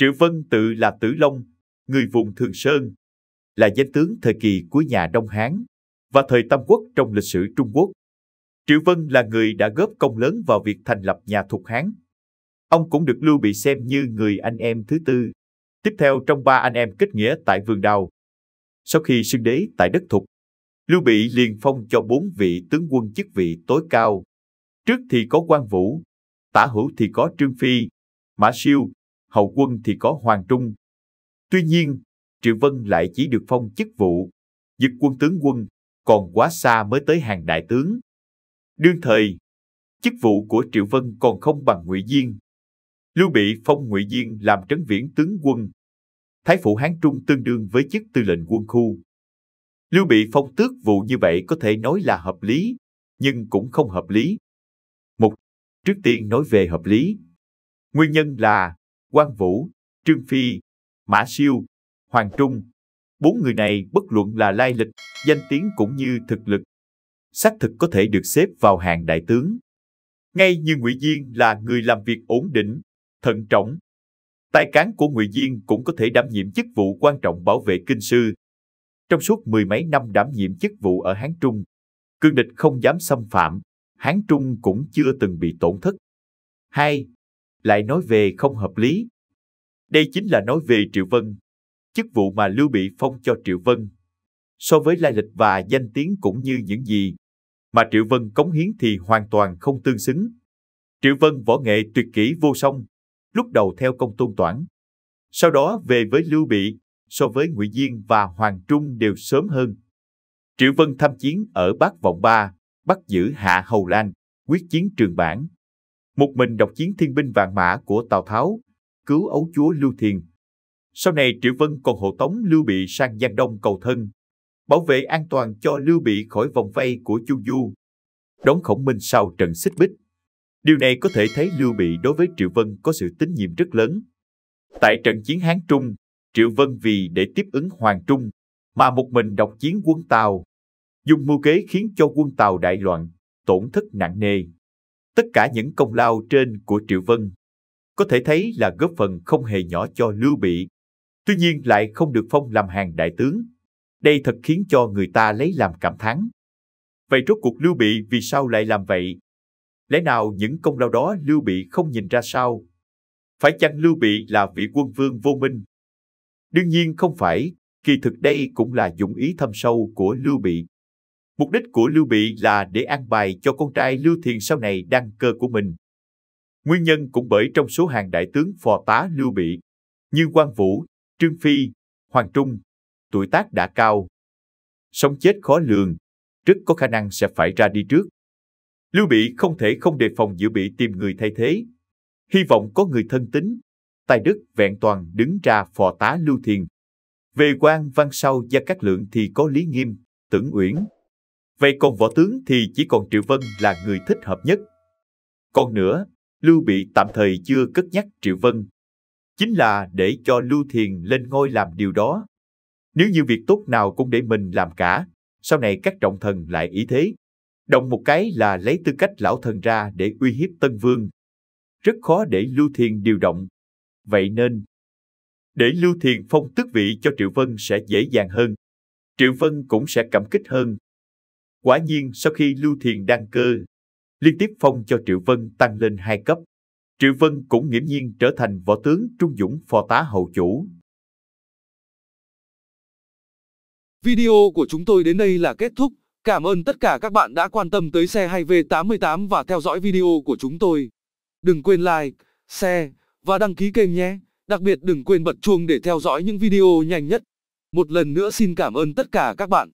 Triệu Vân tự là Tử Long, người vùng Thường Sơn, là danh tướng thời kỳ cuối nhà Đông Hán và thời Tam Quốc trong lịch sử Trung Quốc. Triệu Vân là người đã góp công lớn vào việc thành lập nhà Thục Hán. Ông cũng được Lưu Bị xem như người anh em thứ tư, tiếp theo trong ba anh em kết nghĩa tại Vườn Đào. Sau khi xưng đế tại đất Thục, Lưu Bị liền phong cho 4 vị tướng quân chức vị tối cao. Trước thì có Quan Vũ, tả hữu thì có Trương Phi, Mã Siêu, hậu quân thì có Hoàng Trung. Tuy nhiên, Triệu Vân lại chỉ được phong chức vụ dực quân tướng quân, còn quá xa mới tới hàng đại tướng. Đương thời, chức vụ của Triệu Vân còn không bằng Ngụy Diên. Lưu Bị phong Ngụy Diên làm trấn viễn tướng quân. Thái phủ Hán Trung tương đương với chức tư lệnh quân khu. Lưu Bị phong tước vụ như vậy có thể nói là hợp lý, nhưng cũng không hợp lý. Trước tiên nói về hợp lý. Nguyên nhân là Quan Vũ, Trương Phi, Mã Siêu, Hoàng Trung. 4 người này bất luận là lai lịch, danh tiếng cũng như thực lực, xác thực có thể được xếp vào hàng đại tướng. Ngay như Ngụy Diên là người làm việc ổn định, thận trọng. Tài cán của Ngụy Diên cũng có thể đảm nhiệm chức vụ quan trọng bảo vệ kinh sư. Trong suốt 10 mấy năm đảm nhiệm chức vụ ở Hán Trung, cương địch không dám xâm phạm, Hán Trung cũng chưa từng bị tổn thất. 2. Lại nói về không hợp lý. Đây chính là nói về Triệu Vân. Chức vụ mà Lưu Bị phong cho Triệu Vân, so với lai lịch và danh tiếng cũng như những gì mà Triệu Vân cống hiến thì hoàn toàn không tương xứng. Triệu Vân võ nghệ tuyệt kỹ vô song, lúc đầu theo Công Tôn Toản, sau đó về với Lưu Bị, so với Ngụy Diên và Hoàng Trung đều sớm hơn. Triệu Vân tham chiến ở Bát Vọng Ba, bắt giữ Hạ Hầu Lan, quyết chiến Trường Bản. Một mình độc chiến thiên binh vạn mã của Tào Tháo, cứu ấu chúa Lưu Thiền. Sau này Triệu Vân còn hộ tống Lưu Bị sang Giang Đông cầu thân, bảo vệ an toàn cho Lưu Bị khỏi vòng vây của Chu Du, đón Khổng Minh sau trận Xích Bích. Điều này có thể thấy Lưu Bị đối với Triệu Vân có sự tín nhiệm rất lớn. Tại trận chiến Hán Trung, Triệu Vân vì để tiếp ứng Hoàng Trung mà một mình độc chiến quân Tào, dùng mưu kế khiến cho quân Tào đại loạn, tổn thất nặng nề. Tất cả những công lao trên của Triệu Vân có thể thấy là góp phần không hề nhỏ cho Lưu Bị. Tuy nhiên lại không được phong làm hàng đại tướng. Đây thật khiến cho người ta lấy làm cảm thán. Vậy rốt cuộc Lưu Bị vì sao lại làm vậy? Lẽ nào những công lao đó Lưu Bị không nhìn ra sao? Phải chăng Lưu Bị là vị quân vương vô minh? Đương nhiên không phải, kỳ thực đây cũng là dụng ý thâm sâu của Lưu Bị. Mục đích của Lưu Bị là để an bài cho con trai Lưu Thiền sau này đăng cơ của mình. Nguyên nhân cũng bởi trong số hàng đại tướng phò tá Lưu Bị, như Quan Vũ, Trương Phi, Hoàng Trung, tuổi tác đã cao. Sống chết khó lường, rất có khả năng sẽ phải ra đi trước. Lưu Bị không thể không đề phòng dự bị tìm người thay thế. Hy vọng có người thân tín, tài đức vẹn toàn đứng ra phò tá Lưu Thiền. Về quan văn sau Gia Cát Lượng thì có Lý Nghiêm, Tưởng Uyển. Vậy còn võ tướng thì chỉ còn Triệu Vân là người thích hợp nhất. Còn nữa, Lưu Bị tạm thời chưa cất nhắc Triệu Vân, chính là để cho Lưu Thiền lên ngôi làm điều đó. Nếu như việc tốt nào cũng để mình làm cả, sau này các trọng thần lại ý thế. Động một cái là lấy tư cách lão thần ra để uy hiếp Tân Vương. Rất khó để Lưu Thiền điều động. Vậy nên, để Lưu Thiền phong tước vị cho Triệu Vân sẽ dễ dàng hơn. Triệu Vân cũng sẽ cảm kích hơn. Quả nhiên sau khi Lưu Thiền đăng cơ, liên tiếp phong cho Triệu Vân tăng lên 2 cấp. Triệu Vân cũng nghiễm nhiên trở thành võ tướng trung dũng phò tá hậu chủ. Video của chúng tôi đến đây là kết thúc. Cảm ơn tất cả các bạn đã quan tâm tới xe hay V88 và theo dõi video của chúng tôi. Đừng quên like, share và đăng ký kênh nhé. Đặc biệt đừng quên bật chuông để theo dõi những video nhanh nhất. Một lần nữa xin cảm ơn tất cả các bạn.